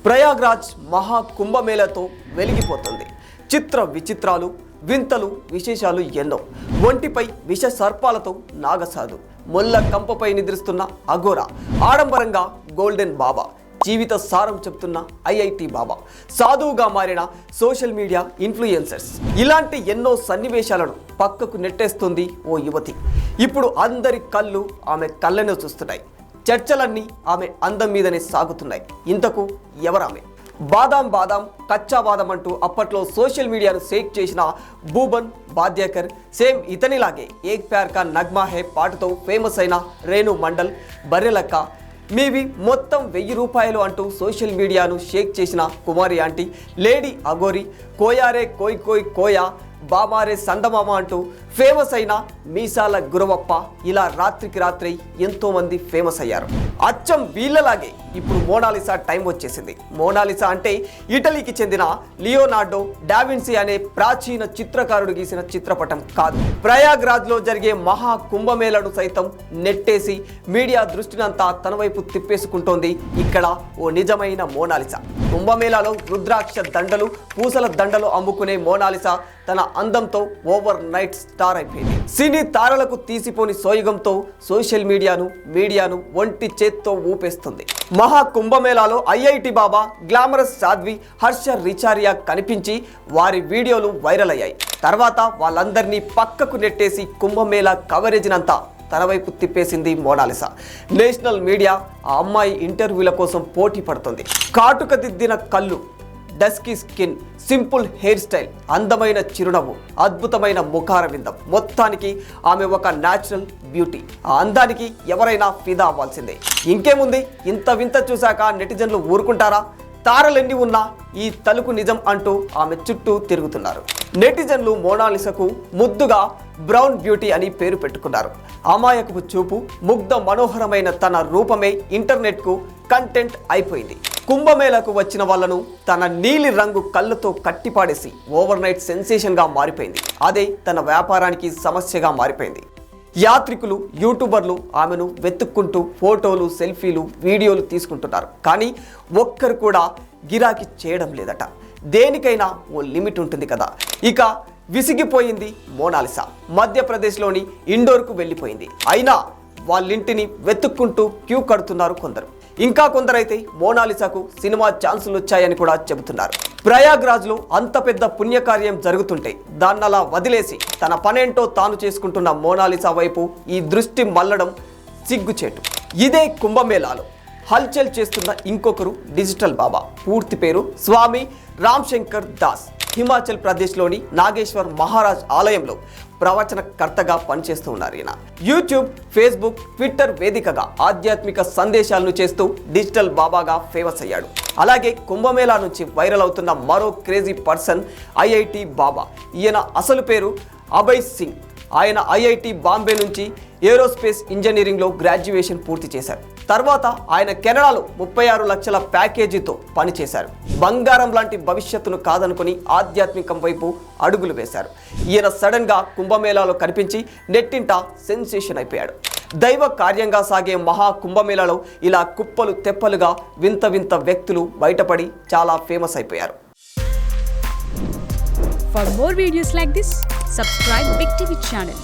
ప్రయాగ్రాజ్ మహా కుంభమేళతో వెలిగిపోతుంది. చిత్ర విచిత్రాలు, వింతలు, విశేషాలు ఎన్నో. ఒంటిపై విష సర్పాలతో నాగసాధు, మొల్ల కంపపై నిద్రిస్తున్న అఘోరా, ఆడంబరంగా గోల్డెన్ బాబా, జీవిత సారం చెప్తున్న ఐఐటి బాబా, సాధువుగా మారిన సోషల్ మీడియా ఇన్ఫ్లుయెన్సర్స్, ఇలాంటి ఎన్నో సన్నివేశాలను పక్కకు నెట్టేస్తుంది ఓ యువతి. ఇప్పుడు అందరి కళ్ళు ఆమె కళ్ళనే చూస్తున్నాయి. చర్చలన్నీ ఆమె అందం మీదనే సాగుతున్నాయి. ఇంతకు ఎవరామె? బాదాం బాదాం, కచ్చా బాదాం అంటూ అప్పట్లో సోషల్ మీడియాను షేక్ చేసిన భూబన్ బాద్యాకర్, సేమ్ ఇతనిలాగే ఏక్ ప్యార్ కా నగ్మా హే పాటతో ఫేమస్ అయిన రేణు మండల్, బర్రెలక్క, మీవి మొత్తం 1000 రూపాయలు అంటూ సోషల్ మీడియాను షేక్ చేసిన కుమారి ఆంటీ, లేడీ అఘోరి, కోయారే కోయ్ కోయ్ కోయా, బామారే సందమామ అంటూ ఫేమస్ అయిన మీసాల గురవప్ప, ఇలా రాత్రికి రాత్రి ఎంతోమంది ఫేమస్ అయ్యారు. అచ్చం వీళ్ళలాగే ఇప్పుడు మోనాలిసా టైం వచ్చేసింది. మోనాలిసా అంటే ఇటలీకి చెందిన లియోనార్డో డావిన్సీ అనే ప్రాచీన చిత్రకారుడు గీసిన చిత్రపటం కాదు. ప్రయాగ్రాజ్లో జరిగే మహా కుంభమేళను సైతం నెట్టేసి మీడియా దృష్టినంతా తన వైపు తిప్పేసుకుంటోంది ఇక్కడ ఓ నిజమైన మోనాలిసా. కుంభమేళాలో రుద్రాక్ష దండలు, పూసల దండలు అమ్ముకునే మోనాలిసా తన అందంతో ఓవర్ నైట్ స్టార్ అయిపోయింది. సినీ తారలకు తీసిపోని సోయగంతో సోషల్ మీడియాను ఒంటి చేత్తో ఊపేస్తుంది. మహా కుంభమేళాలో ఐఐటి బాబా, గ్లామరస్ సాధ్వి, హర్ష రిచారియా కనిపించి వారి వీడియోలు వైరల్ అయ్యాయి. తర్వాత వాళ్ళందరినీ పక్కకు నెట్టేసి కుంభమేళా కవరేజ్నంతా తన వైపు తిప్పేసింది మోనాలిసా. నేషనల్ మీడియా ఆ అమ్మాయి ఇంటర్వ్యూల కోసం పోటీ పడుతుంది. కాటుక దిద్దిన కళ్ళు, dusky skin, simple hair style, అందమైన చిరునవ్వు, అద్భుతమైన ముఖార విందం, మొత్తానికి ఆమె ఒక న్యాచురల్ బ్యూటీ. ఆ అందానికి ఎవరైనా ఫిదా అవ్వాల్సిందే. ఇంకేముంది, ఇంత వింత చూశాక నెటిజన్లు ఊరుకుంటారా? తారలెన్ని ఉన్నా ఈ తలుకు నిజం అంటూ ఆమె చుట్టూ తిరుగుతున్నారు. నెటిజన్లు మోనాలిసాకు ముద్దుగా బ్రౌన్ బ్యూటీ అని పేరు పెట్టుకున్నారు. అమాయకపు చూపు, ముగ్ధ మనోహరమైన తన రూపమే ఇంటర్నెట్కు కంటెంట్ అయిపోయింది. కుంభమేళకు వచ్చిన వాళ్ళను తన నీలి రంగు కళ్ళతో కట్టిపాడేసి ఓవర్ నైట్ సెన్సేషన్గా మారిపోయింది. అదే తన వ్యాపారానికి సమస్యగా మారిపోయింది. యాత్రికులు, యూట్యూబర్లు ఆమెను వెతుక్కుంటూ ఫోటోలు, సెల్ఫీలు, వీడియోలు తీసుకుంటున్నారు. కానీ ఒక్కరు కూడా గిరాకీ చేయడం లేదట. దేనికైనా ఓ లిమిట్ ఉంటుంది కదా. ఇక విసిగిపోయింది మోనాలిసా. మధ్యప్రదేశ్లోని ఇండోర్కు వెళ్ళిపోయింది. అయినా వాళ్ళింటిని వెతుక్కుంటూ క్యూ కడుతున్నారు కొందరు. ఇంకా కొందరైతే మోనాలిసాకు సినిమా ఛాన్సులు వచ్చాయని కూడా చెబుతున్నారు. ప్రయాగ్రాజ్లో అంత పెద్ద పుణ్యకార్యం జరుగుతుంటే దాన్నలా వదిలేసి తన పనేంటో తాను చేసుకుంటున్న మోనాలిసా వైపు ఈ దృష్టి మళ్ళడం సిగ్గుచేటు. ఇదే కుంభమేళాలో హల్చల్ చేస్తున్న ఇంకొకరు డిజిటల్ బాబా. పూర్తి పేరు స్వామి రామ్శంకర్ దాస్. హిమాచల్ ప్రదేశ్లోని నాగేశ్వర్ మహారాజ్ ఆలయంలో ప్రవచనకర్తగా పనిచేస్తూ ఉన్నారు ఈయన. యూట్యూబ్, ఫేస్బుక్, ట్విట్టర్ వేదికగా ఆధ్యాత్మిక సందేశాలను చేస్తూ డిజిటల్ బాబాగా ఫేమస్ అయ్యాడు. అలాగే కుంభమేళా నుంచి వైరల్ అవుతున్న మరో క్రేజీ పర్సన్ ఐఐటి బాబా. ఈయన అసలు పేరు అభయ్ సింగ్. ఆయన ఐఐటి బాంబే నుంచి ఏరోస్పేస్ ఇంజనీరింగ్లో గ్రాడ్యుయేషన్ పూర్తి చేశారు. తర్వాత ఆయన కెనడాలో 36 లక్షల ప్యాకేజీతో పనిచేశారు. బంగారం లాంటి భవిష్యత్తును కాదనుకుని ఆధ్యాత్మికం వైపు అడుగులు వేశారు. ఈయన సడన్గా కుంభమేళాలో కనిపించి నెట్టింట సెన్సేషన్ అయిపోయాడు. దైవ కార్యంగా సాగే మహా కుంభమేళాలో ఇలా కుప్పలు తెప్పలుగా వింత వింత వ్యక్తులు బయటపడి చాలా ఫేమస్ అయిపోయారు. For more videos like this, subscribe Big TV channel.